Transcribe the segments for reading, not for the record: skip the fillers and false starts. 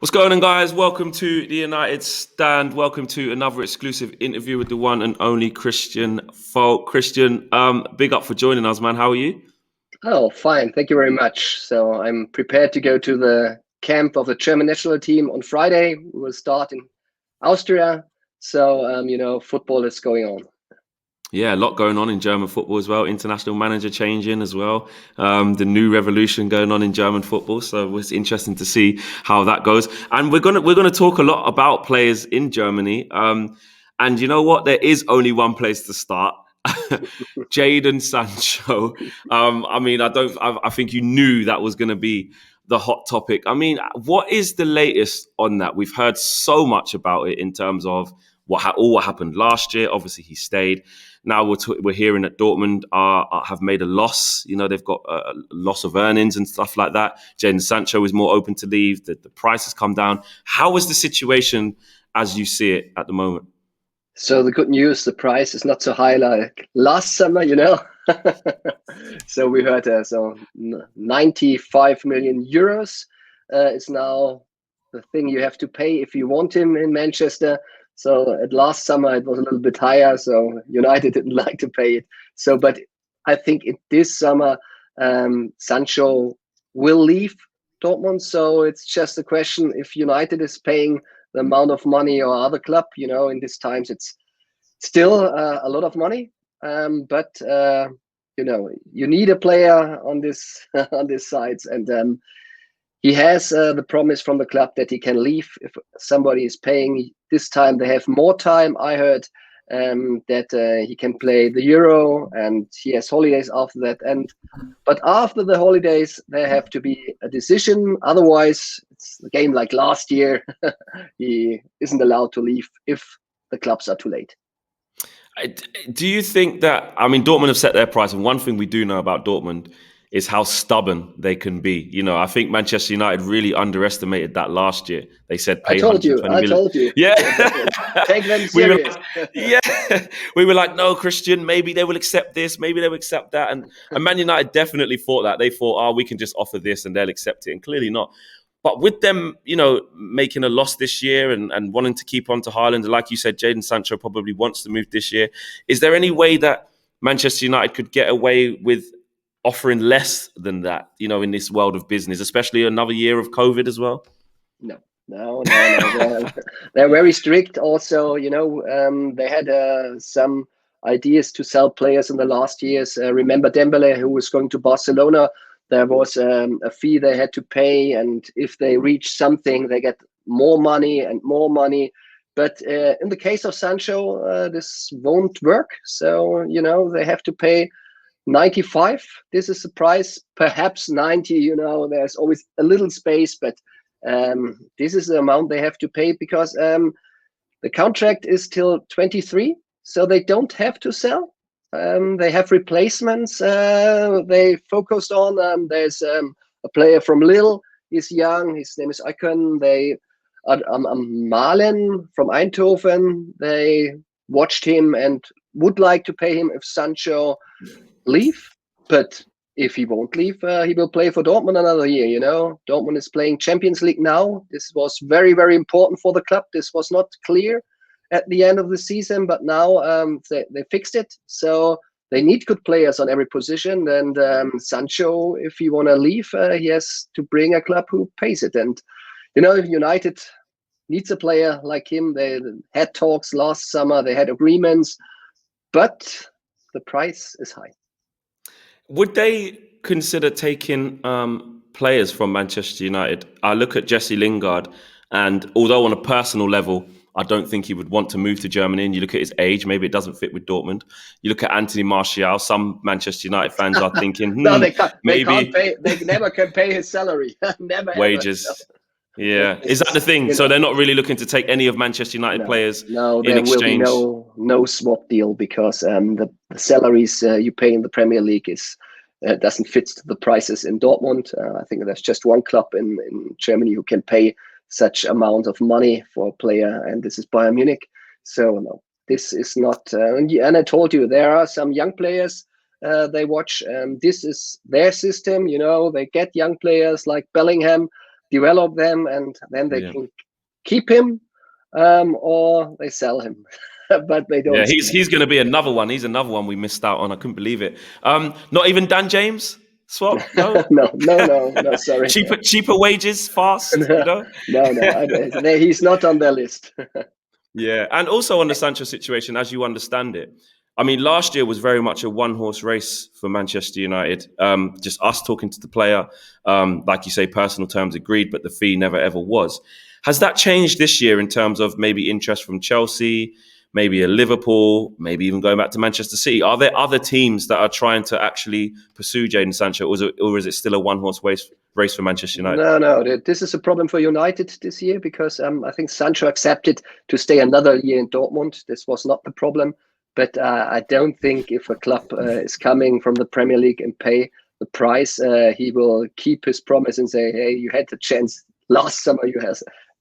What's going on, guys? Welcome to the United Stand. Welcome to another exclusive interview with the one and only Christian FALK. Christian, big up for joining us, man. How are you? Oh, fine. Thank you very much. So I'm prepared to go to the camp of the German national team on Friday. We will start in Austria. So, football is going on. Yeah, a lot going on in German football as well. International manager changing as well. The new revolution going on in German football. So it's interesting to see how that goes. And we're gonna talk a lot about players in Germany. And you know what? There is only one place to start. Jadon Sancho. I think you knew that was going to be the hot topic. I mean, what is the latest on that? We've heard so much about it in terms of what happened last year. Obviously, he stayed. Now we're hearing that Dortmund have made a loss. You know, they've got a loss of earnings and stuff like that. Jadon Sancho is more open to leave. The price has come down. How is the situation as you see it at the moment? So the good news, the price is not so high like last summer. So we heard 95 million euros is now the thing you have to pay if you want him in Manchester. So at last summer it was a little bit higher, so United didn't like to pay it. But I think this summer Sancho will leave Dortmund. So it's just a question if United is paying the amount of money or other club. In these times it's still a lot of money. But you need a player on this on these sides, and he has the promise from the club that he can leave if somebody is paying. This time they have more time. I heard that he can play the Euro and he has holidays after that. But after the holidays, there have to be a decision. Otherwise, it's a game like last year. He isn't allowed to leave if the clubs are too late. Do you think that, Dortmund have set their price, and one thing we do know about Dortmund is how stubborn they can be. I think Manchester United really underestimated that last year. They said pay 120 million. I told you. Yeah. Take them serious. We were like, no, Christian, maybe they will accept this, maybe they will accept that. And Man United definitely thought that. They thought, we can just offer this and they'll accept it. And clearly not. But with them, making a loss this year and wanting to keep on to Haaland, like you said, Jadon Sancho probably wants to move this year. Is there any way that Manchester United could get away with offering less than that, in this world of business, especially another year of COVID as well? No. They're very strict. Also, they had some ideas to sell players in the last years. Remember Dembele, who was going to Barcelona? There was a fee they had to pay, and if they reach something, they get more money and more money. But in the case of Sancho, this won't work. So, they have to pay 95. This is the price, perhaps 90. There's always a little space, but this is the amount they have to pay because the contract is till 23. So they don't have to sell. They have replacements they focused on. There's a player from Lille. He's young. His name is Icon. They Malen from Eindhoven. They watched him and would like to pay him if Sancho leave. But if he won't leave, he will play for Dortmund another year. Dortmund is playing Champions League now. This was very, very important for the club. This was not clear at the end of the season, but now they fixed it. So they need good players on every position. And Sancho, if he want to leave, he has to bring a club who pays it. And United needs a player like him. They had talks last summer. They had agreements, but the price is high. Would they consider taking players from Manchester United? I look at Jesse Lingard, and although on a personal level, I don't think he would want to move to Germany. And you look at his age, maybe it doesn't fit with Dortmund. You look at Anthony Martial, some Manchester United fans are thinking, no, they can't maybe pay, they never can pay his salary. Never wages. Ever. Yeah, is that the thing? So they're not really looking to take any of Manchester United players in exchange? Will be no swap deal because the salaries you pay in the Premier League doesn't fit the prices in Dortmund. I think there's just one club in Germany who can pay such amount of money for a player, and this is Bayern Munich. So no, this is not. And I told you there are some young players they watch. This is their system. They get young players like Bellingham. develop them, and then they can keep him, or they sell him. But they don't. Yeah, he's going to be another one. He's another one we missed out on. I couldn't believe it. Not even Dan James swap. No, no. Sorry. cheaper wages, fast. No, he's not on their list. Yeah, and also on the Sancho situation, as you understand it, I mean, last year was very much a one-horse race for Manchester United. Just us talking to the player, like you say, personal terms agreed, but the fee never ever was. Has that changed this year in terms of maybe interest from Chelsea, maybe a Liverpool, maybe even going back to Manchester City? Are there other teams that are trying to actually pursue Jadon Sancho, or is it still a one-horse race for Manchester United? No. This is a problem for United this year, because I think Sancho accepted to stay another year in Dortmund. This was not the problem. But I don't think if a club is coming from the Premier League and pay the price, he will keep his promise and say, hey, you had the chance last summer, you have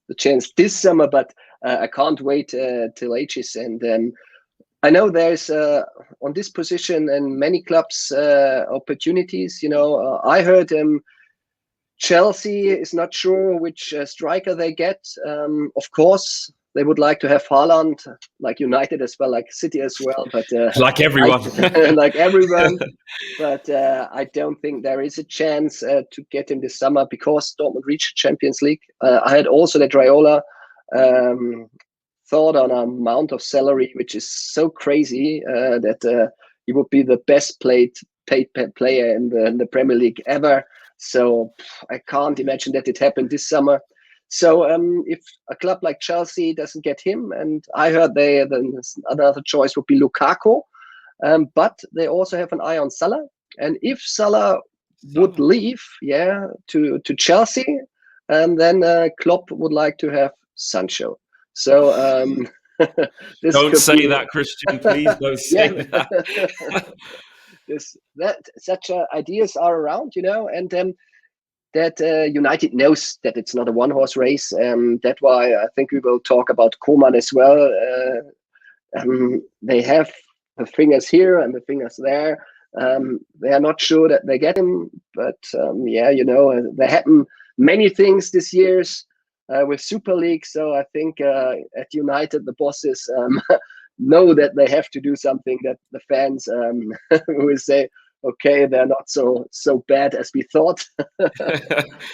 the chance this summer, but I can't wait till ages. And I know there's on this position and many clubs opportunities. I heard Chelsea is not sure which striker they get. Of course, they would like to have Haaland, like United as well, like City as well. But like everyone, like everyone. But I don't think there is a chance to get him this summer, because Dortmund reached Champions League. I had also that Raiola thought on an amount of salary which is so crazy that he would be the best paid player in the Premier League ever. So I can't imagine that it happened this summer. So if a club like Chelsea doesn't get him, and I heard then another choice would be Lukaku, but they also have an eye on Salah. And if Salah would leave, to Chelsea, and then Klopp would like to have Sancho. So don't say that, Christian. Please don't say that. Such ideas are around, and that United knows that it's not a one-horse race. That's why I think we will talk about Koeman as well. They have the fingers here and the fingers there. They are not sure that they get him, but there happen many things this year with Super League. So I think at United, the bosses know that they have to do something that the fans will say, okay, they're not so bad as we thought.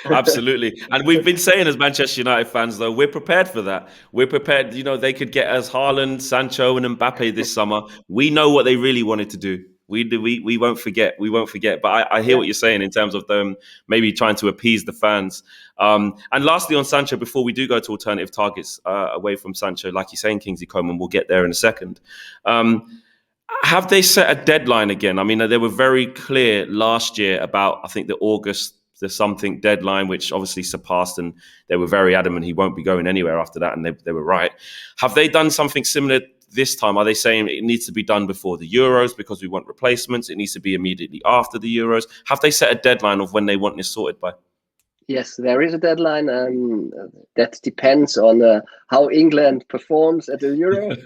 Absolutely. And we've been saying as Manchester United fans, though, we're prepared for that. We're prepared. They could get us Haaland, Sancho and Mbappe this summer. We know what they really wanted to do. We won't forget. We won't forget. But I hear what you're saying in terms of them maybe trying to appease the fans. And lastly, on Sancho, before we do go to alternative targets away from Sancho, like you're saying, Kingsley Coman, we'll get there in a second. Have they set a deadline again? I mean, they were very clear last year about, I think, the August, the something deadline, which obviously surpassed, and they were very adamant he won't be going anywhere after that, and they were right. Have they done something similar this time? Are they saying it needs to be done before the Euros because we want replacements? It needs to be immediately after the Euros? Have they set a deadline of when they want this sorted by? Yes, there is a deadline. That depends on how England performs at the Euro.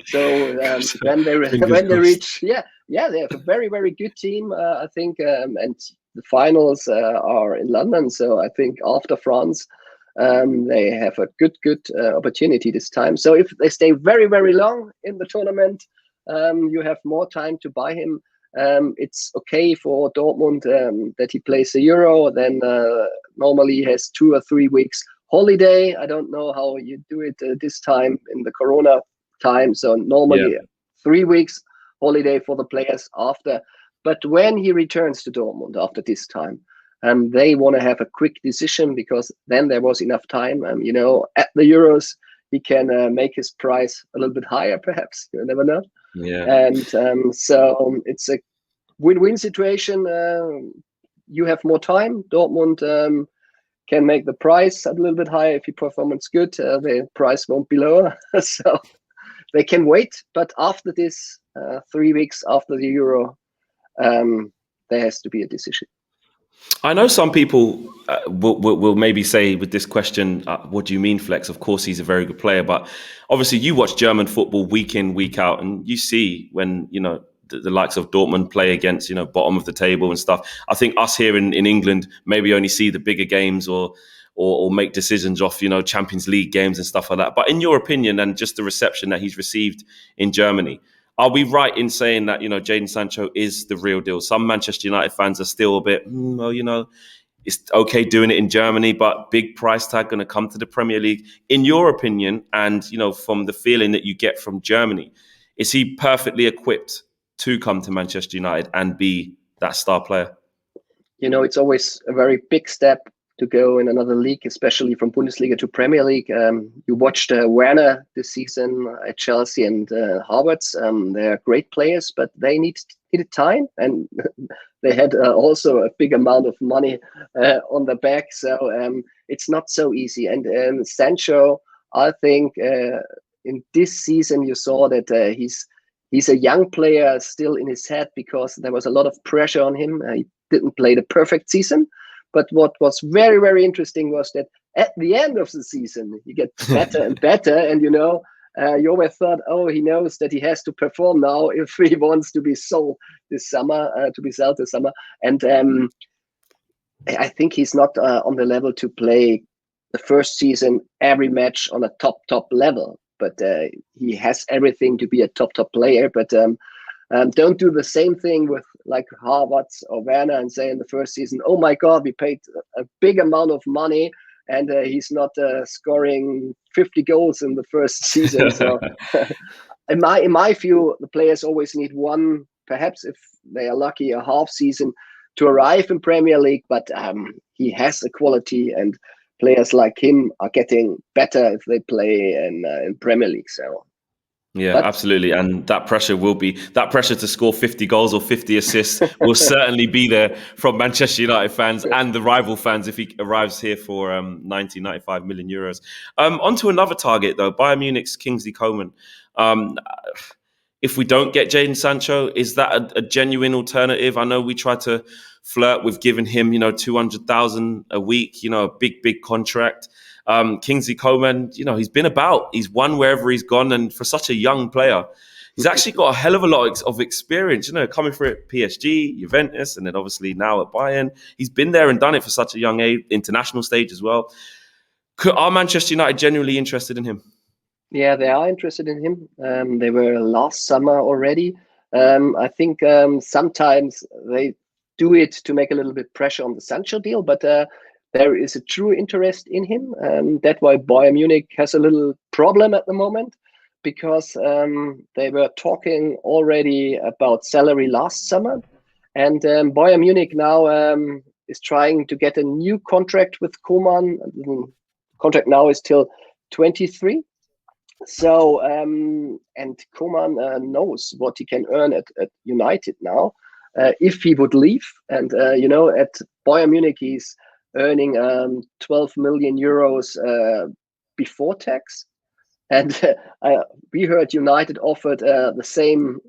So when they reach, they have a very, very good team, I think, and the finals are in London. So I think after France, they have a good opportunity this time. So if they stay very, very long in the tournament, you have more time to buy him. It's okay for Dortmund that he plays the Euro. Then normally he has 2 or 3 weeks holiday. I don't know how you do it this time in the Corona time. So normally 3 weeks holiday for the players after. But when he returns to Dortmund after this time, they want to have a quick decision, because then there was enough time. At the Euros, he can make his price a little bit higher, perhaps. You never know. Yeah. And so it's a win-win situation. You have more time. Dortmund can make the price a little bit higher if your performance good. The price won't be lower, so they can wait. But after this, 3 weeks after the Euro, there has to be a decision. I know some people will maybe say with this question, what do you mean, Flex? Of course, he's a very good player. But obviously, you watch German football week in, week out, and you see when, the likes of Dortmund play against, bottom of the table and stuff. I think us here in England maybe only see the bigger games or make decisions off, Champions League games and stuff like that. But in your opinion, and just the reception that he's received in Germany, are we right in saying that, Jadon Sancho is the real deal? Some Manchester United fans are still a bit, it's okay doing it in Germany, but big price tag going to come to the Premier League. In your opinion, and, from the feeling that you get from Germany, is he perfectly equipped to come to Manchester United and be that star player? It's always a very big step to go in another league, especially from Bundesliga to Premier League. You watched Werner this season at Chelsea and Harvards. They're great players, but they needed time, and they had also a big amount of money on the back. So it's not so easy. And Sancho, I think in this season you saw that he's a young player still in his head, because there was a lot of pressure on him. He didn't play the perfect season. But what was very, very interesting was that at the end of the season, he gets better and better. And, you always thought, oh, he knows that he has to perform now if he wants to be sold this summer, And I think he's not on the level to play the first season every match on a top level. But he has everything to be a top player. But don't do the same thing with like Harvards or Werner and say in the first season, oh my God, we paid a big amount of money and he's not scoring 50 goals in the first season. So in my view, the players always need one, perhaps if they are lucky, a half season to arrive in Premier League. But he has a quality, and players like him are getting better if they play in Premier League. So. Yeah, absolutely. And that pressure to score 50 goals or 50 assists will certainly be there from Manchester United fans and the rival fans if he arrives here for 95 million euros. On to another target, though, Bayern Munich's Kingsley Coman. If we don't get Jadon Sancho, is that a genuine alternative? I know we try to flirt with giving him, 200,000 a week, a big contract. Kingsley Coman, he's been about. He's won wherever he's gone, and for such a young player, he's actually got a hell of a lot of experience. Coming through at PSG, Juventus, and then obviously now at Bayern. He's been there and done it for such a young age, international stage as well. Are Manchester United genuinely interested in him? Yeah, they are interested in him. They were last summer already. I think sometimes they do it to make a little bit pressure on the Sancho deal, but there is a true interest in him. That's why Bayern Munich has a little problem at the moment, because they were talking already about salary last summer. And Bayern Munich now is trying to get a new contract with Koeman. The contract now is till 23. So, and Koeman knows what he can earn at United now if he would leave. And, at Bayern Munich, he's earning 12 million euros before tax. And we heard United offered the same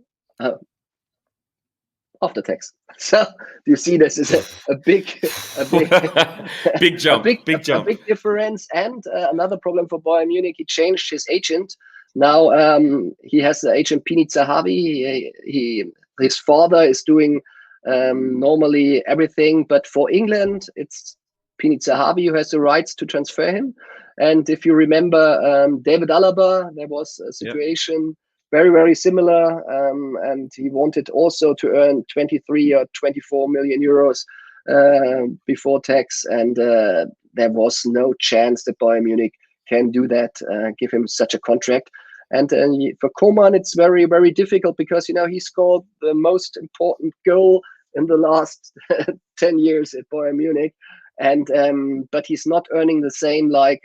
after tax. So you see, this is a big jump, a big difference. And another problem for Bayern Munich, he changed his agent. Now he has the agent Pini Zahavi. His father is doing normally everything, but for England, it's Pini Zahavi who has the rights to transfer him. And if you remember David Alaba, there was a situation very, very similar, and he wanted also to earn 23 or 24 million euros before tax, and there was no chance that Bayern Munich can do that, give him such a contract. And for Koeman, it's very, very difficult, because he scored the most important goal in the last 10 years at Bayern Munich, and but he's not earning the same like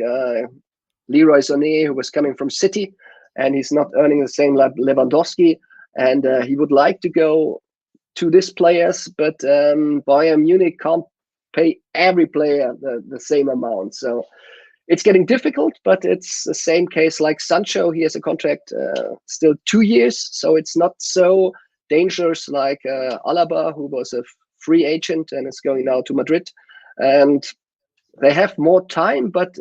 Leroy Sané, who was coming from City. And he's not earning the same like Lewandowski, and he would like to go to these players, but Bayern Munich can't pay every player the same amount. So it's getting difficult, but it's the same case like Sancho. He has a contract still 2 years, so it's not so dangerous like Alaba, who was a free agent and is going now to Madrid. And they have more time, but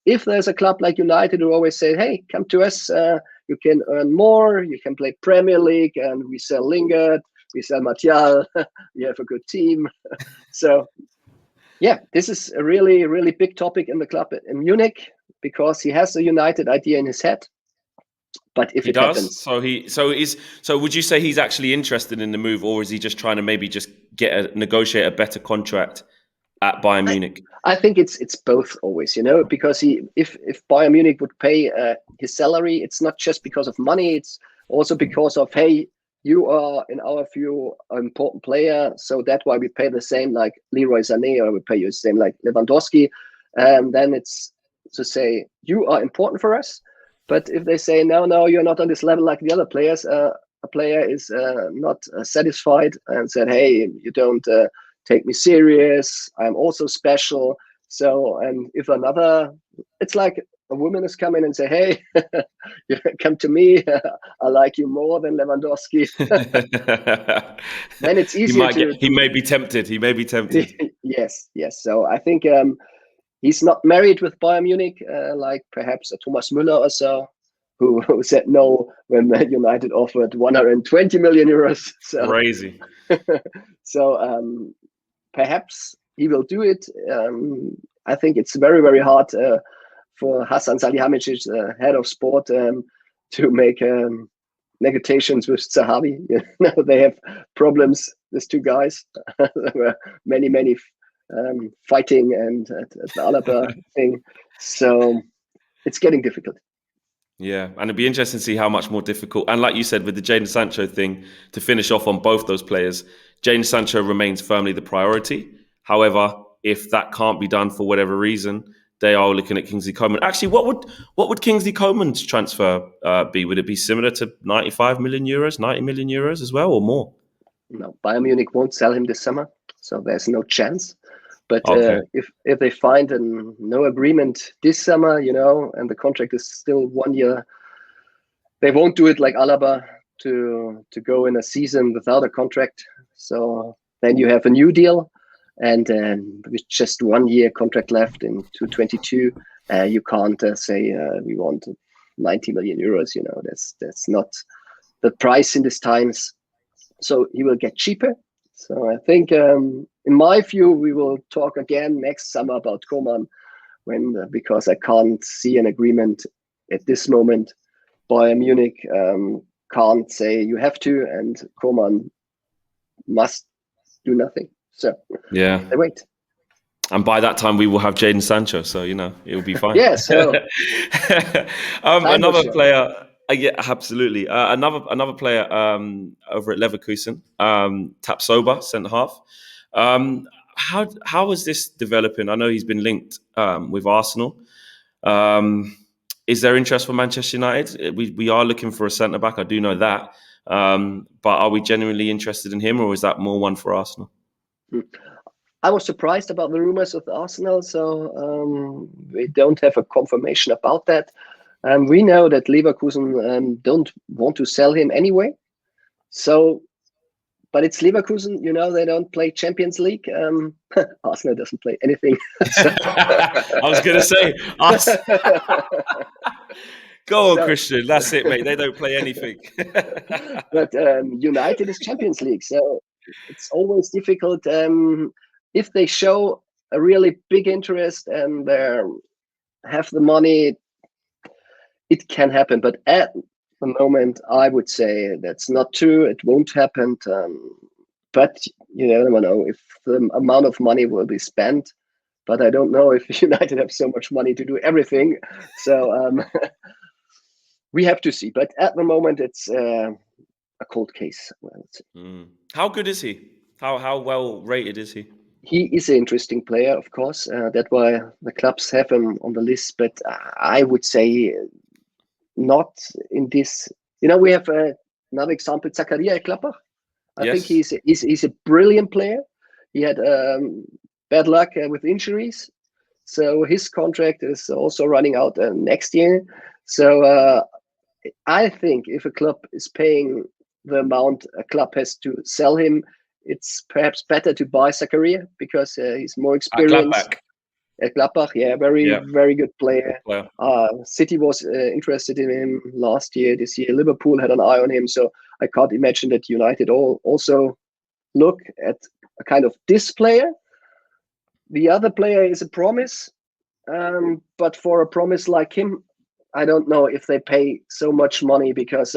if there's a club like United who always say, hey, come to us, you can earn more, you can play Premier League, and we sell Lingard, we sell Martial, we have a good team. So yeah, this is a really, really big topic in the club in Munich, because he has a United idea in his head. But if He it does. happens, So would you say he's actually interested in the move, or is he just trying to maybe just negotiate a better contract at Bayern Munich? I think it's both always, because if Bayern Munich would pay his salary, it's not just because of money, it's also because of, hey, you are in our view an important player, so that's why we pay the same like Leroy Sané, or we pay you the same like Lewandowski, and then it's to say you are important for us. But if they say no, you're not on this level like the other players, a player is not satisfied and said, hey, you don't take me serious, I'm also special. So, and if it's like a woman is coming and say, hey, you come to me, I like you more than Lewandowski. Then it's easier He may be tempted. He may be tempted. Yes. So I think he's not married with Bayern Munich, like perhaps a Thomas Müller or so, who said no when Man United offered 120 million euros. So crazy. So perhaps he will do it. I think it's very, very hard for Hasan Salihamidzic, head of sport, to make negotiations with Zahavi. They have problems, these two guys. There were many fighting and at the Alaba thing. So it's getting difficult. Yeah, and it'd be interesting to see how much more difficult. And like you said, with the Jadon Sancho thing, to finish off on both those players, Jadon Sancho remains firmly the priority. However, if that can't be done for whatever reason, they are looking at Kingsley Coman. Actually, what would Kingsley Coman's transfer be? Would it be similar to 95 million euros, 90 million euros as well, or more? No, Bayern Munich won't sell him this summer, so there's no chance. But Okay. if they find no agreement this summer, and the contract is still 1 year, they won't do it like Alaba to go in a season without a contract. So then you have a new deal, and with just 1 year contract left in 2022, you can't say we want 90 million euros. That's not the price in these times. So he will get cheaper. So I think, in my view, we will talk again next summer about Coman, because I can't see an agreement at this moment. Bayern Munich can't say you have to, and Coman must do nothing. So yeah, I wait. And by that time, we will have Jadon Sancho, so it will be fine. Yeah. So another player. Yeah, absolutely. Another player over at Leverkusen, Tapsoba, centre half. How is this developing? I know he's been linked with Arsenal. Is there interest for Manchester United? We are looking for a centre back. I do know that. But are we genuinely interested in him, or is that more one for Arsenal? I was surprised about the rumors of Arsenal, so we don't have a confirmation about that. We know that Leverkusen don't want to sell him anyway. So, but it's Leverkusen, they don't play Champions League. Arsenal doesn't play anything. I was going to say, go on, Christian. That's it, mate. They don't play anything. But United is Champions League, so it's always difficult. If they show a really big interest and they have the money, it can happen. But at the moment, I would say that's not true. It won't happen. But you never know if the amount of money will be spent. But I don't know if United have so much money to do everything. So we have to see. But at the moment, it's a cold case. How good is he? How well rated is he? He is an interesting player, of course. That's why the clubs have him on the list. But I would say not in this. We have another example, Zakaria Klappach. I think he's a brilliant player. He had bad luck with injuries, so his contract is also running out next year. So I think if a club is paying the amount a club has to sell him, it's perhaps better to buy Zakaria because he's more experienced. At Gladbach, yeah, Yeah, very good player. player. City was interested in him last year. This year, Liverpool had an eye on him. So I can't imagine that United also look at a kind of this player. The other player is a promise, but for a promise like him, I don't know if they pay so much money because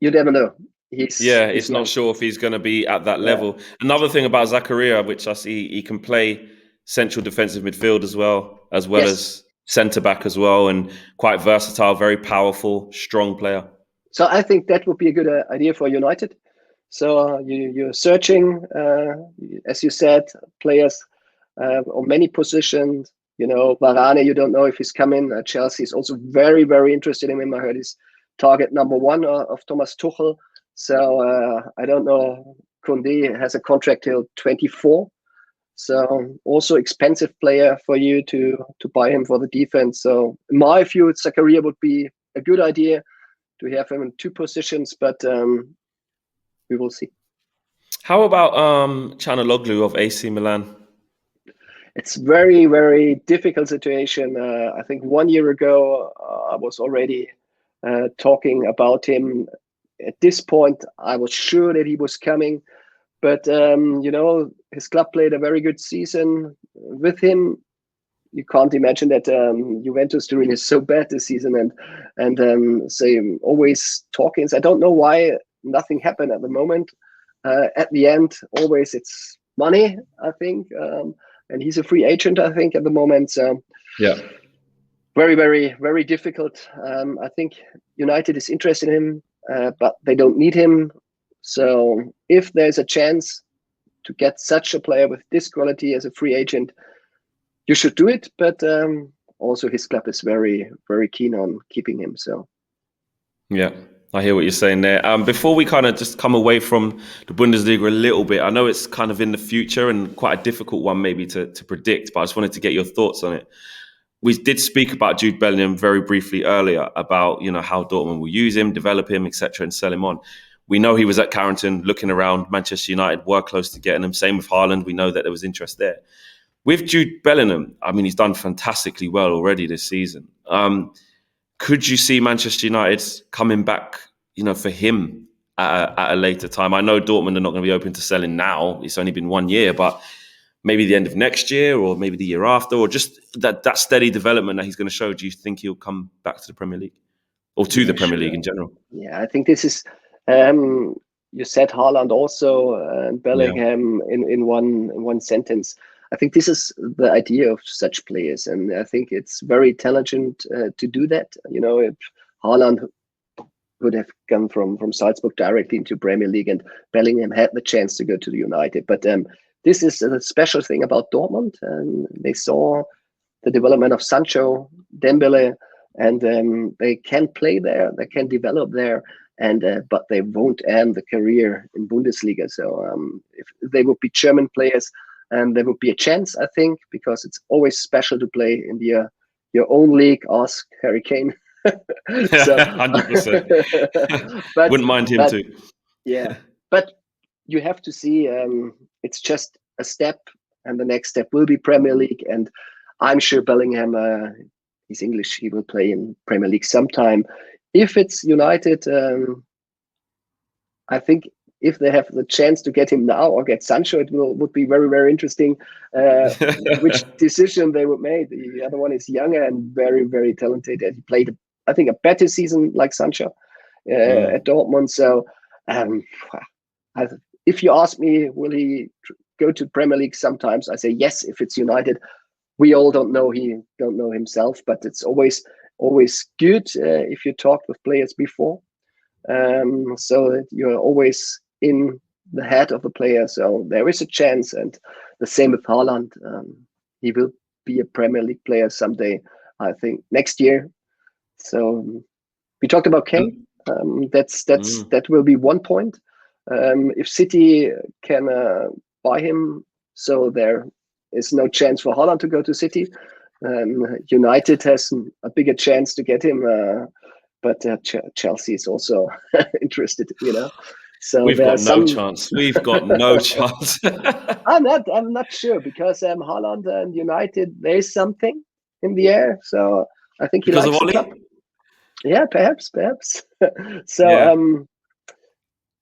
you never know. Yeah, He's it's not young. sure if he's going to be at that Yeah. level. Another thing about Zakaria, which I see, he can play central defensive midfield as well Yes. as centre back as well, and quite versatile, very powerful, strong player. So I think that would be a good idea for United. So you're searching, as you said, players on many positions. You know, Varane, you don't know if he's coming. Chelsea is also very interested in him. I heard he's target number one of Thomas Tuchel. So I don't know. Koundé has a contract till 24. So also expensive player for you to buy him for the defense. So in my view, Zakaria would be a good idea to have him in two positions, but we will see. How about Chanaloglu of AC Milan? It's very difficult situation. I think 1 year ago I was already talking about him. At this point, I was sure that he was coming, but you know, his club played a very good season with him. You can't imagine that Juventus doing is so bad this season, and say always talking. I don't know why nothing happened at the moment. At the end, always it's money, I think, and he's a free agent, I think, at the moment. So Yeah. very difficult. I think United is interested in him, but they don't need him. So if there's a chance to get such a player with this quality as a free agent, you should do it, but also his club is very keen on keeping him. So Yeah, I hear what you're saying there. Before we kind of just come away from the Bundesliga a little bit, I know it's kind of in the future and quite a difficult one maybe to predict, but I just wanted to get your thoughts on it. We did speak about Jude Bellingham very briefly earlier about, you know, how Dortmund will use him, develop him, etc., and sell him on. We know he was at Carrington looking around. Manchester United were close to getting him. Same with Haaland. We know that there was interest there. With Jude Bellingham, I mean, he's done fantastically well already this season. Could you see Manchester United coming back, you know, for him at a later time? I know Dortmund are not going to be open to selling now. It's only been 1 year, but maybe the end of next year or maybe the year after, or just that steady development that he's going to show. Do you think he'll come back to the Premier League or to the yeah, Premier League sure. in general? Yeah, I think this is. You said Haaland also and Yeah. Bellingham in one sentence. I think this is the idea of such players, and I think it's very intelligent to do that. You know, if Haaland would have come from Salzburg directly into Premier League, and Bellingham had the chance to go to the United. But this is a special thing about Dortmund, and they saw the development of Sancho, Dembele, and they can play there, they can develop there, and but they won't end the career in Bundesliga. So if they would be German players, and there would be a chance, I think, because it's always special to play in your own league. Ask Harry Kane. So, 100%. but Wouldn't mind him but too. yeah, but you have to see it's just a step, and the next step will be Premier League. And I'm sure Bellingham, he's English, he will play in Premier League sometime. If it's United, I think if they have the chance to get him now or get Sancho, it would be very interesting which decision they would make. The other one is younger and very talented, and he played, I think, a better season like Sancho at Dortmund. So um, if you ask me, will he go to Premier League sometimes? I say yes. If it's United, we all don't know. He don't know himself, but it's always good if you talked with players before, so that you're always in the head of the player. So there is a chance, and the same with Haaland. He will be a Premier League player someday. I think next year. So we talked about Kane. That will be one point. If City can buy him, so there is no chance for Haaland to go to City. United has a bigger chance to get him, but Chelsea is also interested, you know. So We've there are got no some. chance. We've got no chance. I'm not sure because Haaland and United, there is something in the air. So I think he Because of likes the Ollie? club. Yeah, perhaps. So Yeah.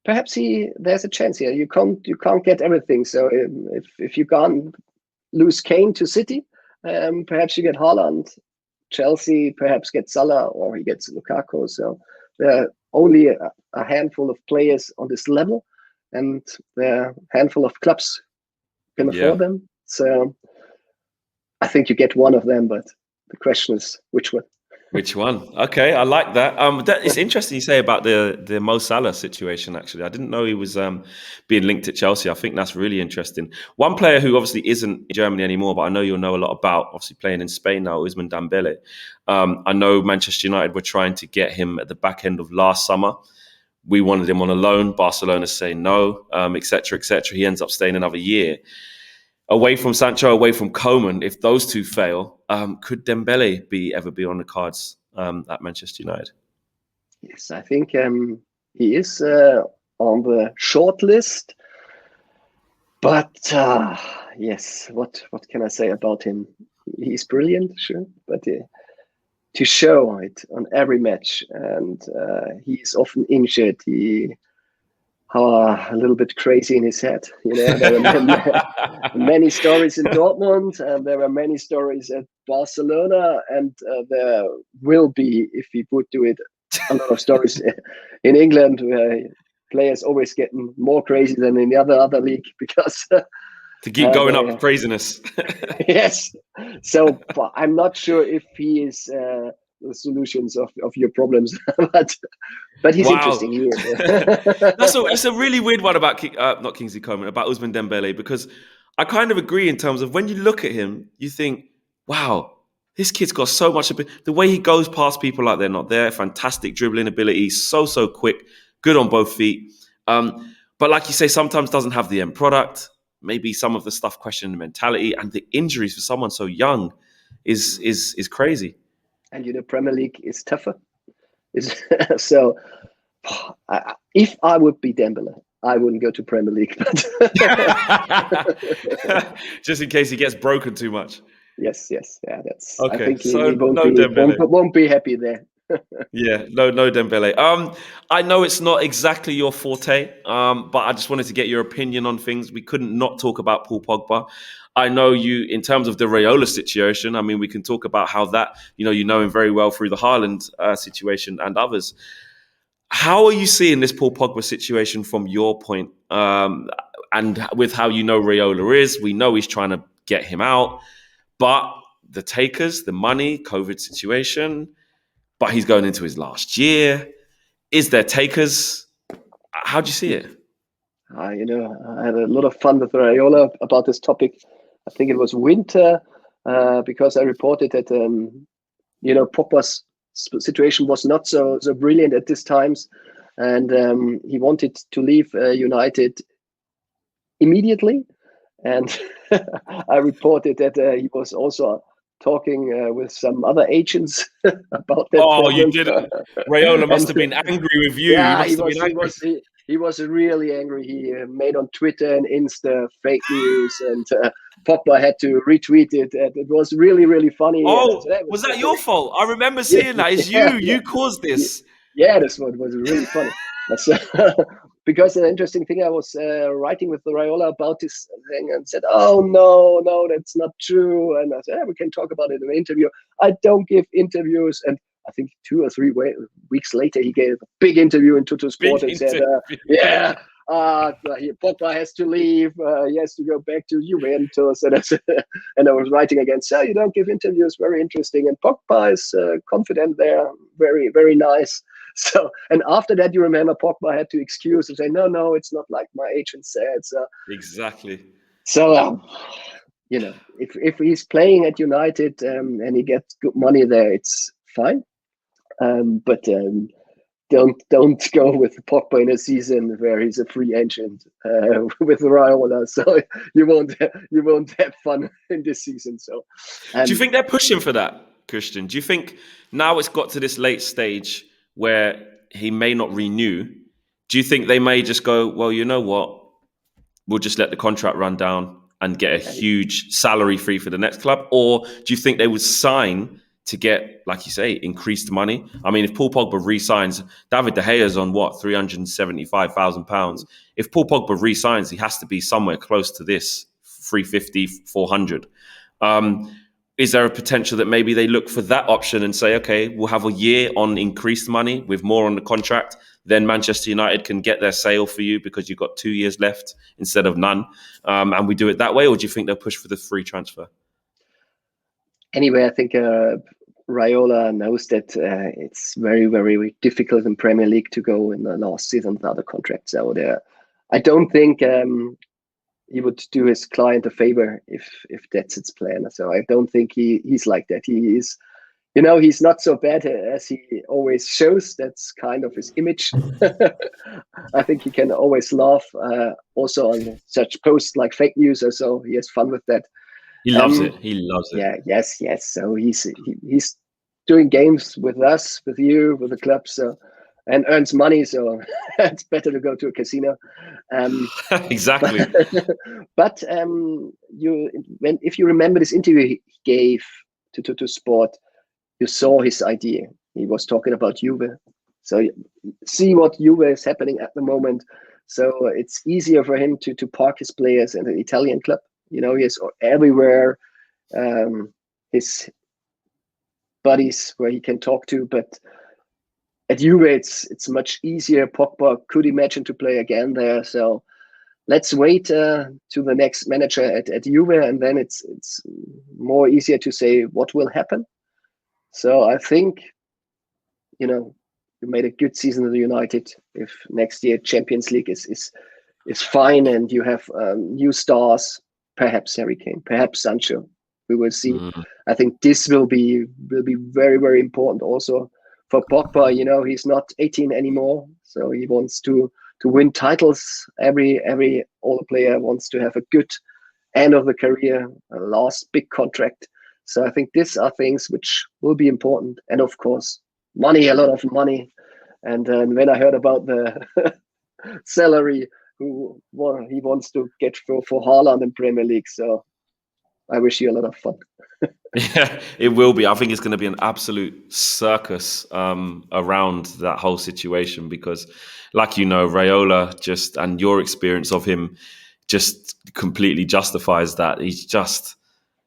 perhaps there's a chance here. You can't get everything. So if you can't lose Kane to City, perhaps you get Haaland. Chelsea perhaps gets Salah or he gets Lukaku. So there are only a handful of players on this level, and there are a handful of clubs can Yeah. afford them. So I think you get one of them, but the question is which one. Which one? Okay, I like that. It's interesting you say about the Mo Salah situation. Actually, I didn't know he was being linked at Chelsea. I think that's really interesting. One player who obviously isn't in Germany anymore, but I know you'll know a lot about. Obviously, playing in Spain now, Ousmane Dembele. I know Manchester United were trying to get him at the back end of last summer. We wanted him on a loan. Barcelona saying no, etc., etc. He ends up staying another year. Away from Sancho, away from Coman, if those two fail, could Dembele ever be on the cards at Manchester United? Yes, I think he is on the short list. But yes, what can I say about him? He's brilliant, sure, but to show it on every match, and he's often injured. He a little bit crazy in his head. There were many stories in Dortmund, and there were many stories at Barcelona, and there will be, if he would do it, a lot of stories in England where players always getting more crazy than in the other league because To keep going up craziness. yes. So I'm not sure if he is the solutions of your problems, but he's Wow. interesting. He is. That's a really weird one about not Kingsley Coman, about Ousmane Dembele, because I kind of agree in terms of when you look at him, you think, wow, this kid's got so much. The way he goes past people like they're not there, fantastic dribbling ability, so quick, good on both feet. But like you say, sometimes doesn't have the end product. Maybe some of the stuff questioning the mentality, and the injuries for someone so young is crazy. And Premier League is tougher. So if I would be Dembele, I wouldn't go to Premier League. But just in case he gets broken too much. yes, yeah. I Okay, think so he no Dembele. won't be happy there. Yeah, no Dembele. I know it's not exactly your forte, but I just wanted to get your opinion on things. We couldn't not talk about Paul Pogba. I know you, in terms of the Raiola situation. I mean, we can talk about how that, you know him very well through the Haaland situation and others. How are you seeing this Paul Pogba situation from your point? And with how you know Raiola is, we know he's trying to get him out, but the takers, the money, COVID situation, but he's going into his last year. Is there takers? How do you see it? I had a lot of fun with Raiola about this topic. I think it was winter because I reported that Pogba's situation was not so brilliant at this times, and he wanted to leave United immediately. And I reported that he was also talking with some other agents about that Oh, you problem. didn't. Raiola must And have been angry with you. He yeah, must have been angry. he was really angry. He made on Twitter and Insta fake news, and Pogba had to retweet it. And it was really funny. And I Oh, said, hey, was that your fault? I remember yeah, seeing that. It's you. yeah, You caused yeah, this. yeah, this one was really funny. Because an interesting thing, I was writing with Raiola about this thing and said, "Oh no, that's not true." And I said, we can talk about it in an interview. I don't give interviews, and I think 2 or 3 weeks later, he gave a big interview in Tutto Sport Big and said, interview. "Yeah, Pogba has to leave. He has to go back to Juventus." And I was writing again, "So you don't give interviews? Very interesting." And Pogba is confident there, very nice. So, and after that, you remember Pogba had to excuse and say, "No, it's not like my agent said." So, Exactly. if he's playing at United and he gets good money there, it's fine. But don't go with Pogba in a season where he's a free agent with Raiola. So you won't have fun in this season. So, Do you think they're pushing for that, Christian? Do you think now it's got to this late stage where he may not renew? do you think they may just go, well, you know what? We'll just let the contract run down and get a huge salary fee for the next club? Or do you think they would sign to get, like you say, increased money? I mean, if Paul Pogba re-signs, David De Gea's on what, £375,000? If Paul Pogba re-signs, he has to be somewhere close to this, 350, 400. Is there a potential that maybe they look for that option and say, okay, we'll have a year on increased money with more on the contract, then Manchester United can get their sale for you because you've got 2 years left instead of none, and we do it that way? Or do you think they'll push for the free transfer? Anyway, I think Raiola knows that it's very, very difficult in Premier League to go in the last season without a contract. So I don't think he would do his client a favor if that's its plan. So I don't think he's like that. He is, he's not so bad as he always shows. That's kind of his image. I think he can always laugh also on such posts like fake news or so. He has fun with that. He loves it. He loves it. Yeah, yes. So he's doing games with us, with you, with the club, so, and earns money. So it's better to go to a casino. Exactly. But if you remember this interview he gave to Sport, you saw his idea. He was talking about Juve. So see what Juve is happening at the moment. So it's easier for him to park his players in an Italian club. He is everywhere. His buddies where he can talk to, but at Juve it's much easier. Pogba could imagine to play again there. So let's wait to the next manager at Juve, and then it's more easier to say what will happen. So I think, you made a good season with United. If next year Champions League is fine and you have new stars, perhaps Harry Kane, perhaps Sancho, we will see. I think this will be very, very important also for Pogba. He's not 18 anymore, so he wants to win titles. All the player wants to have a good end of the career, a last big contract. So I think these are things which will be important, and of course, money, a lot of money. And when I heard about the salary he wants to get for Haaland in Premier League, so I wish you a lot of fun. Yeah, it will be. I think it's going to be an absolute circus around that whole situation because, like Raiola and your experience of him just completely justifies that. He's just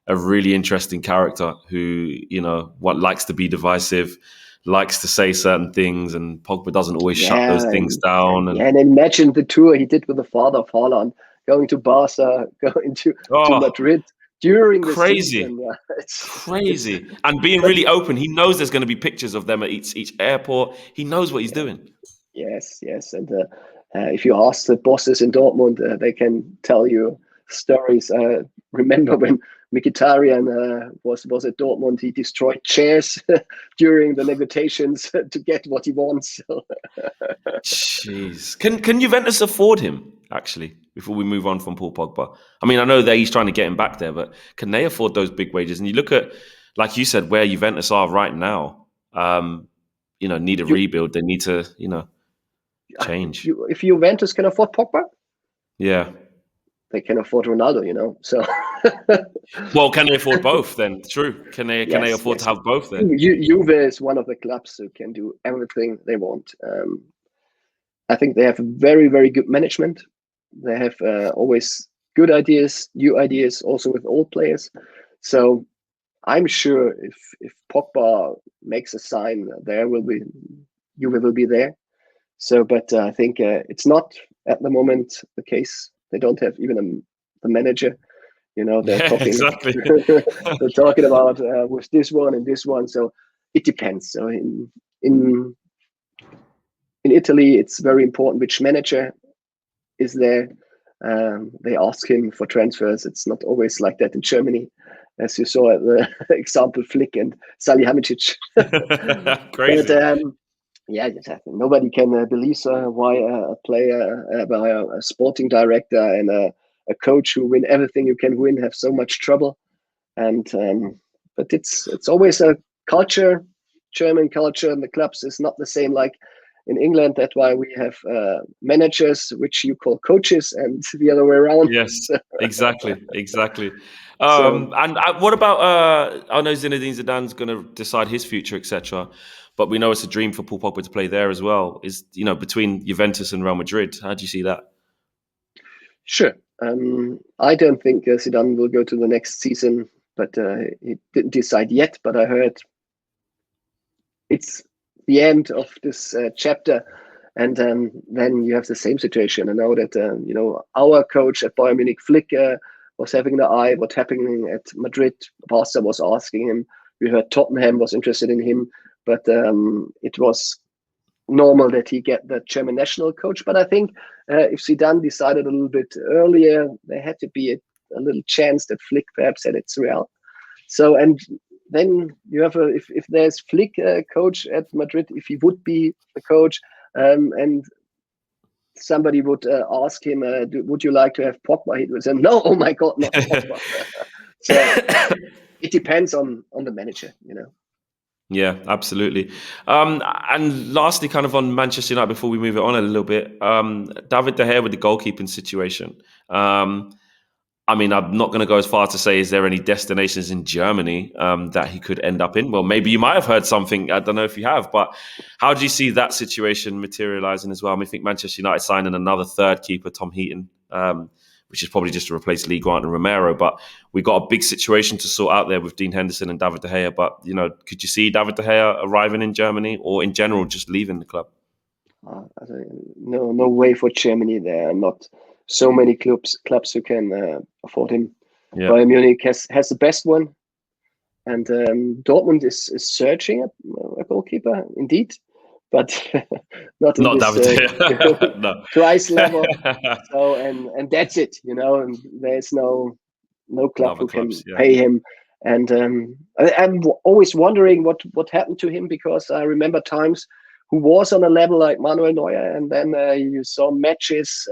a really interesting character who, likes to be divisive, likes to say certain things, and Pogba doesn't always shut those things down. And imagine the tour he did with the father of Haaland, going to Barca, going to Madrid during the season. Yeah, crazy. And being really open. He knows there's going to be pictures of them at each airport. He knows what he's doing. Yes. And if you ask the bosses in Dortmund, they can tell you stories. Remember when Mkhitaryan was at Dortmund, he destroyed chairs during the negotiations to get what he wants. Jeez. Can Juventus afford him, actually, before we move on from Paul Pogba? I mean, I know that he's trying to get him back there, but can they afford those big wages? And you look at, like you said, where Juventus are right now, need a rebuild. They need to, change. If Juventus can afford Pogba? Yeah. They can afford Ronaldo, so. Well, can they afford both then? True. Can they afford to have both then? Juve is one of the clubs who can do everything they want. I think they have very, very good management. They have always good ideas, new ideas, also with old players. So I'm sure if Pogba makes a sign, Juve will be there. So, but I think it's not at the moment the case. They don't have even a manager. They're talking. Exactly. They're talking about with this one and this one. So it depends. So in Italy, it's very important which manager is there. They ask him for transfers. It's not always like that in Germany, as you saw at the example Flick and Salihamidzic. Crazy. But, nobody can believe why a player, by a sporting director and a coach who win everything you can win have so much trouble. And but it's always a culture, German culture, and the clubs is not the same like in England. That's why we have managers, which you call coaches, and the other way around. Yes, exactly. So And what about? I know Zinedine Zidane's going to decide his future, etc. But we know it's a dream for Paul Pogba to play there as well. Is between Juventus and Real Madrid? How do you see that? sure. I don't think Zidane will go to the next season, but he didn't decide yet. But I heard it's the end of this chapter, and then you have the same situation. I know that our coach at Bayern Munich, Flick, was having the eye what's happening at Madrid. Barca was asking him. We heard Tottenham was interested in him, but it was normal that he get the German national coach. But I think if Zidane decided a little bit earlier, there had to be a little chance that Flick perhaps said it's real. So, and then you have if there's Flick coach at Madrid, if he would be the coach, and somebody would ask him, would you like to have Pogba? He would say, no, oh my God, not Pogba. So it depends on the manager, Yeah, absolutely. And lastly, kind of on Manchester United, before we move it on a little bit, David De Gea with the goalkeeping situation. I mean, I'm not going to go as far to say, is there any destinations in Germany that he could end up in? Well, maybe you might have heard something. I don't know if you have, but how do you see that situation materializing as well? I mean, I think Manchester United signed in another third keeper, Tom Heaton, which is probably just to replace Lee Grant and Romero. But we got a big situation to sort out there with Dean Henderson and David De Gea. But, could you see David De Gea arriving in Germany, or in general just leaving the club? No way for Germany. There are not so many clubs who can afford him. Yeah. Bayern Munich has the best one, and Dortmund is searching a goalkeeper indeed, but not David De Gea. No. price level. So and that's it. And there's no club Other who clubs, can yeah. pay him. And I'm always wondering what happened to him, because I remember times who was on a level like Manuel Neuer, and then you saw matches.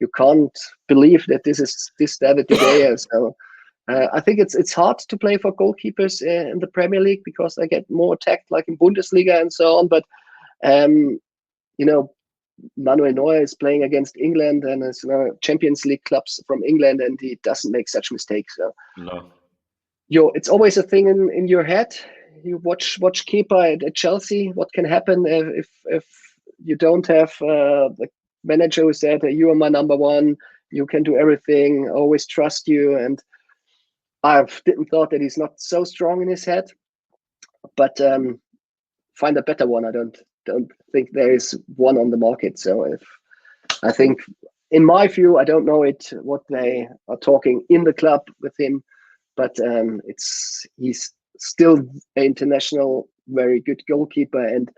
You can't believe that this is David De Gea. So I think it's hard to play for goalkeepers in the Premier League, because they get more attacked, like in Bundesliga and so on. But Manuel Neuer is playing against England, and it's Champions League clubs from England, and he doesn't make such mistakes. So No. it's always a thing in your head. You watch keeper at Chelsea. What can happen if you don't have the manager who said, you are my number one, you can do everything, always trust you. And I didn't thought that he's not so strong in his head, but find a better one. I don't think there is one on the market. So I think, in my view, I don't know what they are talking in the club with him, but he's still an international, very good goalkeeper, and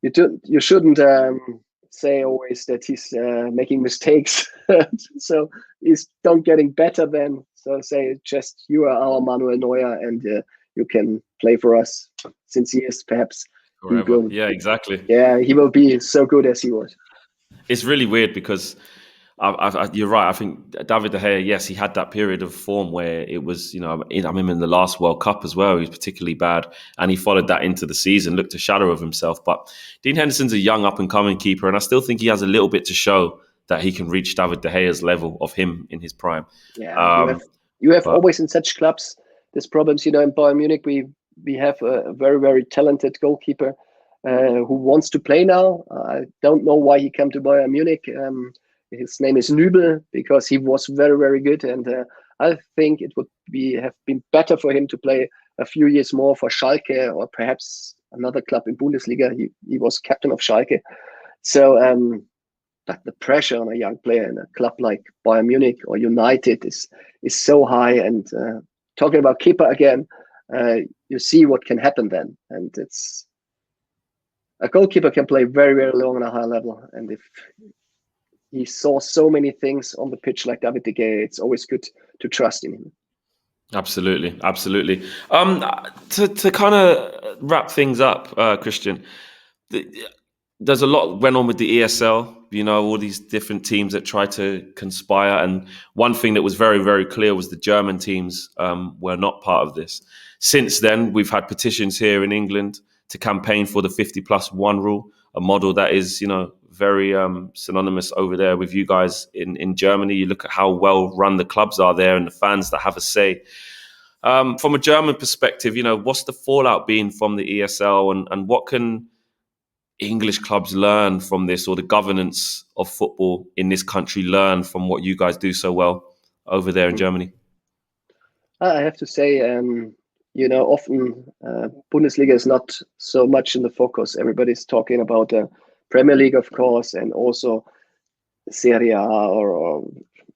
you shouldn't say always that he's making mistakes. So he's not getting better then. So say just, you are our Manuel Neuer, and you can play for us since years, perhaps. Forever. Yeah, exactly. Yeah, he will be so good as he was. It's really weird because you're right. I think David De Gea, yes, he had that period of form where it was, I remember in the last World Cup as well, he was particularly bad, and he followed that into the season, looked a shadow of himself. But Dean Henderson's a young up-and-coming keeper, and I still think he has a little bit to show that he can reach David De Gea's level of him in his prime. Yeah, you have always in such clubs these problems. In Bayern Munich, we have a very, very talented goalkeeper who wants to play now. I don't know why he came to Bayern Munich. His name is Nübel, because he was very, very good. And I think it would have been better for him to play a few years more for Schalke, or perhaps another club in Bundesliga. He was captain of Schalke. So, but the pressure on a young player in a club like Bayern Munich or United is so high. And talking about keeper again, you see what can happen then. And it's a goalkeeper can play very, very long on a high level. And if he saw so many things on the pitch like David De Gea, it's always good to trust in him. Absolutely. To kind of wrap things up, Christian, there's a lot went on with the ESL, all these different teams that try to conspire. And one thing that was very, very clear was the German teams were not part of this. Since then, we've had petitions here in England to campaign for the 50+1 rule. a model that is, very synonymous over there with you guys in Germany. You look at how well run the clubs are there and the fans that have a say. From a German perspective, what's the fallout been from the ESL, and what can English clubs learn from this, or the governance of football in this country learn from what you guys do so well over there in Germany? I have to say, often Bundesliga is not so much in the focus. Everybody's talking about the Premier League, of course, and also Serie A or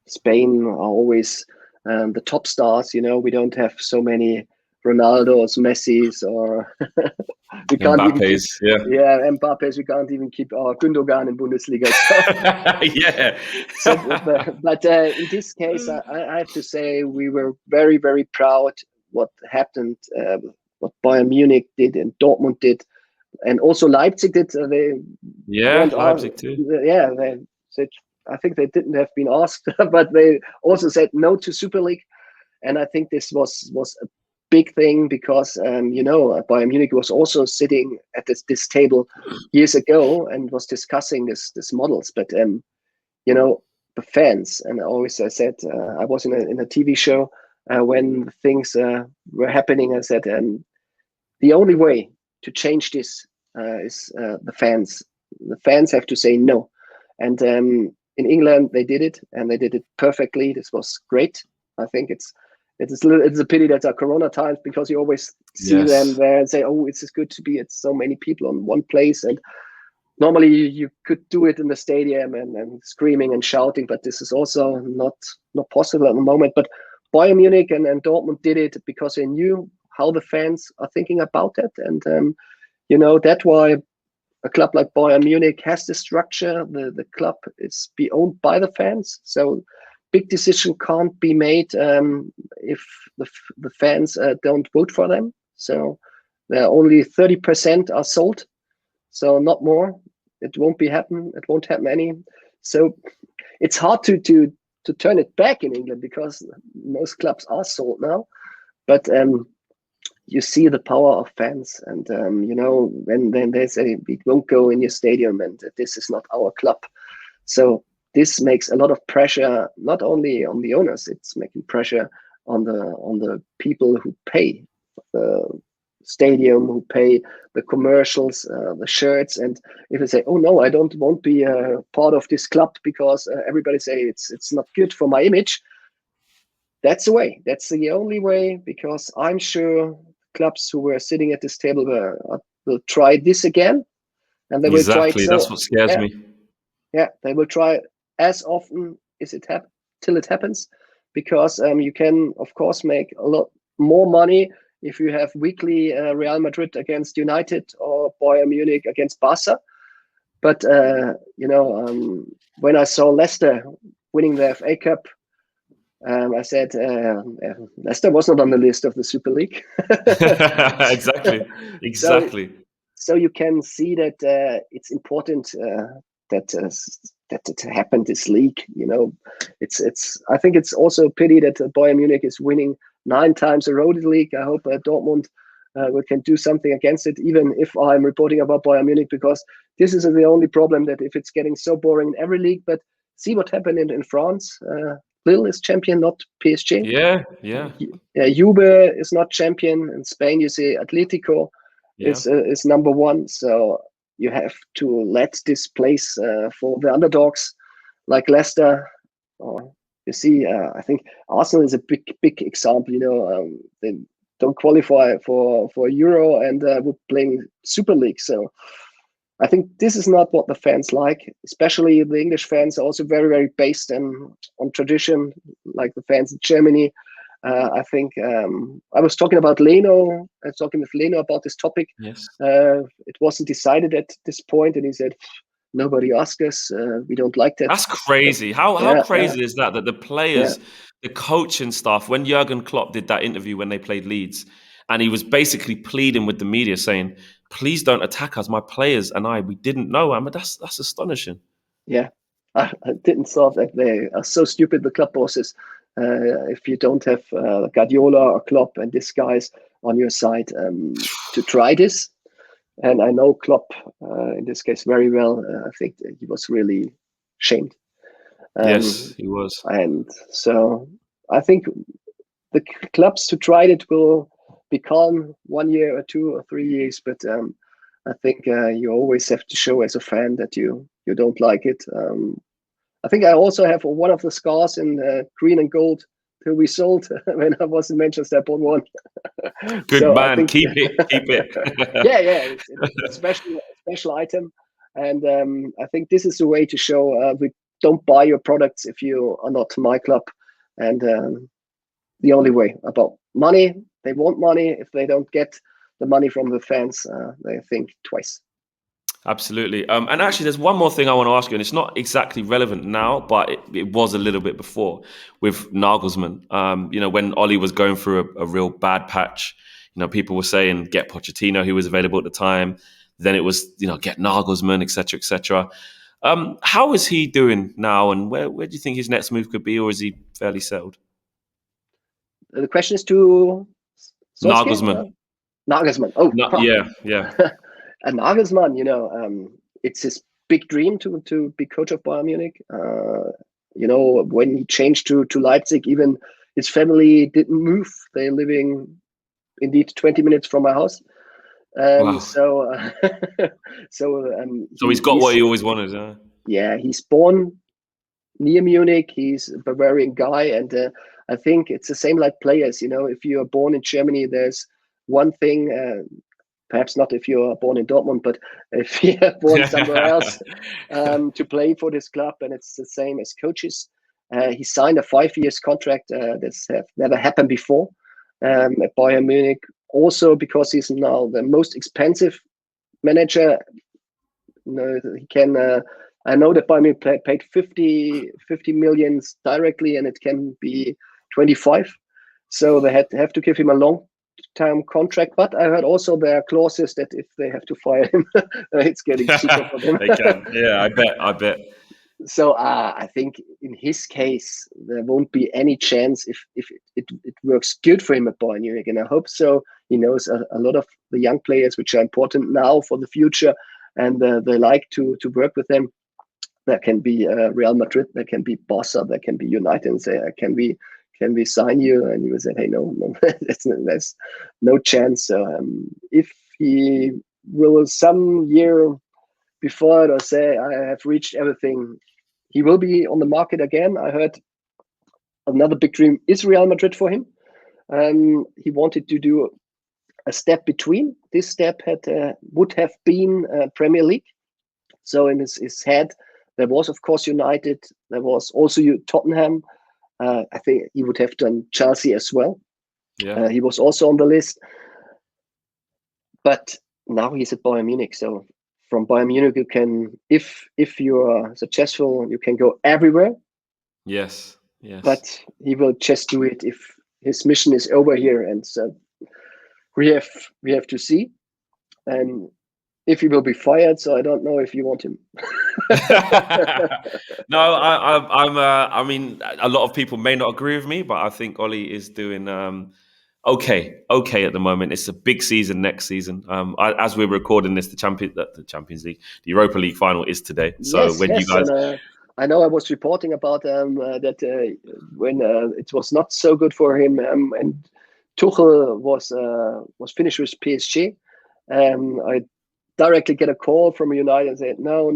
Spain are always the top stars. We don't have so many Ronaldos, Messis, or we can't even keep, Mbappe's. We can't even keep our Gündogan in Bundesliga. So, but in this case, I have to say we were very, very proud what happened, what Bayern Munich did and Dortmund did, and also Leipzig did. Leipzig too. They said, I think they didn't have been asked, but they also said no to Super League, and I think this was a big thing because Bayern Munich was also sitting at this table years ago and was discussing this models, but the fans, and I said I was in a TV show when things were happening. I said the only way to change this is the fans. The fans have to say no, and in England they did it, and they did it perfectly. This was great. I think it's a pity that are Corona times, because you always see them there and say, oh, it's just good to be at so many people on one place. And normally you could do it in the stadium and screaming and shouting, but this is also not possible at the moment. But Bayern Munich and Dortmund did it because they knew how the fans are thinking about it. And, that's why a club like Bayern Munich has the structure. The club is be owned by the fans. So big decision can't be made if the fans don't vote for them. So there are only 30% are sold, so not more. It won't happen. It won't happen any. So it's hard to turn it back in England because most clubs are sold now. But you see the power of fans, and when they say we won't go in your stadium and this is not our club. So this makes a lot of pressure, not only on the owners, it's making pressure on the people who pay the stadium, who pay the commercials, the shirts. And if they say, oh no, I won't be a part of this club because everybody say it's not good for my image, that's the way. That's the only way, because I'm sure clubs who were sitting at this table will try this again, and they will try it. That's what scares me. Yeah, they will try as often as till it happens, because you can of course make a lot more money if you have weekly Real Madrid against United or Bayern Munich against Barca. But when I saw Leicester winning the FA Cup, I said Leicester was not on the list of the Super League. Exactly. So you can see that it's important that it happened, this league. It's. I think it's also a pity that Bayern Munich is winning 9 times a road in the league. I hope Dortmund we can do something against it, even if I'm reporting about Bayern Munich, because this is the only problem, that if it's getting so boring in every league. But see what happened in France. Lille is champion, not PSG. Yeah. Juve is not champion. In Spain, you see Atletico is number 1. So you have to let this place for the underdogs like Leicester. You see, I think Arsenal is a big example. They don't qualify for Euro and we're playing Super League. So I think this is not what the fans like. Especially the English fans are also very, very based on tradition, like the fans in Germany. I think I was talking about Leno. I was talking with Leno about this topic. Yes. It wasn't decided at this point, and he said, "Nobody asked us. We don't like that." That's crazy. How crazy is that? That the players, the coaching staff, when Jurgen Klopp did that interview when they played Leeds, and he was basically pleading with the media, saying, "Please don't attack us. My players and we didn't know." I mean, that's astonishing. Yeah, I didn't thought that they are so stupid, the club bosses. If you don't have Guardiola or Klopp and these guys on your side to try this, And I know Klopp in this case very well. I think he was really shamed. Yes, he was. And so I think the clubs who tried it will be calm 1 year or 2 or 3 years, but I think you always have to show as a fan that you don't like it. I think I also have one of the scars in green and gold till we sold when I was in Manchester. I bought one. Good So I man. think, Keep it. Keep it. yeah, it's a special item, and I think this is the way to show we don't buy your products if you are not my club, and the only way about money. They want money. If they don't get the money from the fans, they think twice. Absolutely. And actually, there's one more thing I want to ask you, and it's not exactly relevant now, but it was a little bit before with Nagelsmann. When Oli was going through a real bad patch, people were saying get Pochettino, who was available at the time. Then it was, get Nagelsmann, etc., etc. How is he doing now, and where do you think his next move could be, or is he fairly settled? The question is to Nagelsmann. Solskjaer? Nagelsmann. Oh, No, yeah. And Nagelsmann, it's his big dream to be coach of Bayern Munich. When he changed to Leipzig, even his family didn't move. They're living indeed 20 minutes from my house. Wow. So He's got what he always wanted. Huh? Yeah, he's born near Munich. He's a Bavarian guy, and I think it's the same like players. If you are born in Germany, there's one thing. Perhaps not if you are born in Dortmund, but if you are born somewhere else to play for this club, and it's the same as coaches. He signed a 5 years contract. That's never happened before at Bayern Munich. Also because he's now the most expensive manager. He can. I know that Bayern Munich paid 50 millions directly, and it can be 25. So they have to give him a long-term contract. But I heard also there are clauses that if they have to fire him, it's getting cheaper for them. They can. Yeah, I bet. So I think in his case there won't be any chance if it works good for him at Bayern Munich, and I hope so. He knows a lot of the young players which are important now for the future, and they like to work with them. That can be Real Madrid, that can be Barca, that can be United, and say, can we sign you? And he will say, hey, no, there's no chance. So if he will some year before it or say, I have reached everything, he will be on the market again. I heard another big dream is Real Madrid for him. He wanted to do a step between. This step would have been Premier League. So in his head, there was, of course, United. There was also Tottenham. I think he would have done Chelsea as well. Yeah. He was also on the list. But now he's at Bayern Munich. So from Bayern Munich, you can, if you are successful, you can go everywhere. Yes. But he will just do it if his mission is over here. And so we have to see. And if he will be fired, so I don't know if you want him. No, I mean, a lot of people may not agree with me, but I think Oli is doing okay at the moment. It's a big season next season. As we're recording this, the Champions League, the Europa League final is today. So yes, when you guys, and, I know I was reporting about that when it was not so good for him, and Tuchel was finished with PSG. I directly get a call from United and say, no,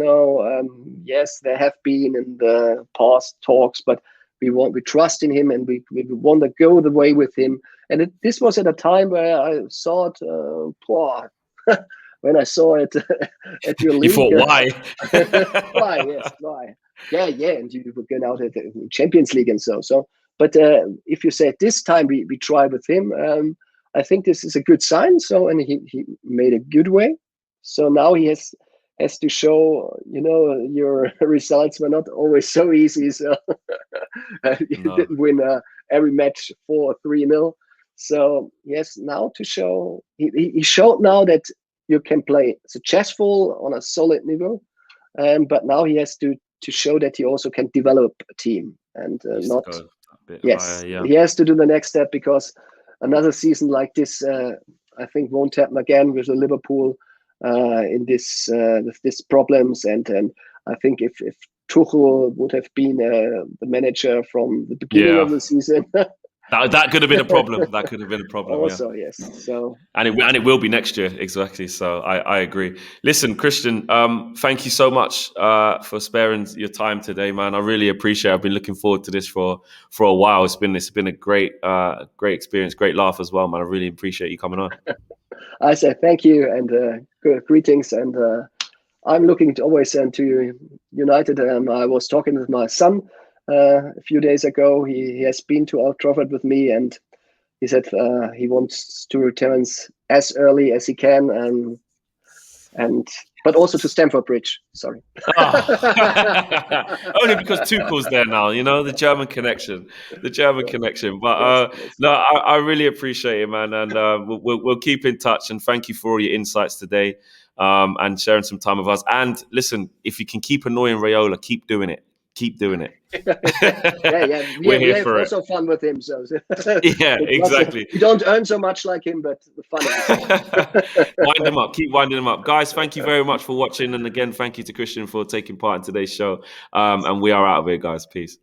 yes, there have been in the past talks, but we trust in him, and we want to go the way with him. And this was at a time where I thought, when I saw it at your league, you thought, why? why? Yes, why? Yeah, and you were going out at the Champions League and so. But if you say this time we try with him, I think this is a good sign. So, and he made a good way. So now he has to show, your results were not always so easy. So you didn't win every match 4-3-0. So yes, now to show, he showed now that you can play successful on a solid level, but now he has to show that he also can develop a team and not. Yes, higher, he has to do the next step, because another season like this, I think, won't happen again with the Liverpool. in this with these problems. And I think if Tuchel would have been the manager from the beginning Yeah. of the season, That could have been a problem. That could have been a problem. Yeah. also yes. So And it will be next year, exactly. So I agree. Listen, Christian, thank you so much for sparing your time today, man. I really appreciate it. I've been looking forward to this for a while. It's been a great experience, great laugh as well, man. I really appreciate you coming on. I say thank you and greetings, and I'm looking always to United. I was talking with my son a few days ago. He has been to Old Trafford with me, and he said he wants to return as early as he can, and but also to Stamford Bridge. Sorry. Oh. Only because Tuchel's there now, the German connection, But Yes. no, I really appreciate it, man, and we'll keep in touch. And thank you for all your insights today, and sharing some time with us. And listen, if you can keep annoying Raiola, keep doing it. Keep doing it. Yeah. We're We here have for it. also fun with him. So Yeah, exactly. we don't earn so much like him, but the fun is. Wind them up. Keep winding them up. Guys, thank you very much for watching. And again, thank you to Christian for taking part in today's show. And we are out of here, guys. Peace.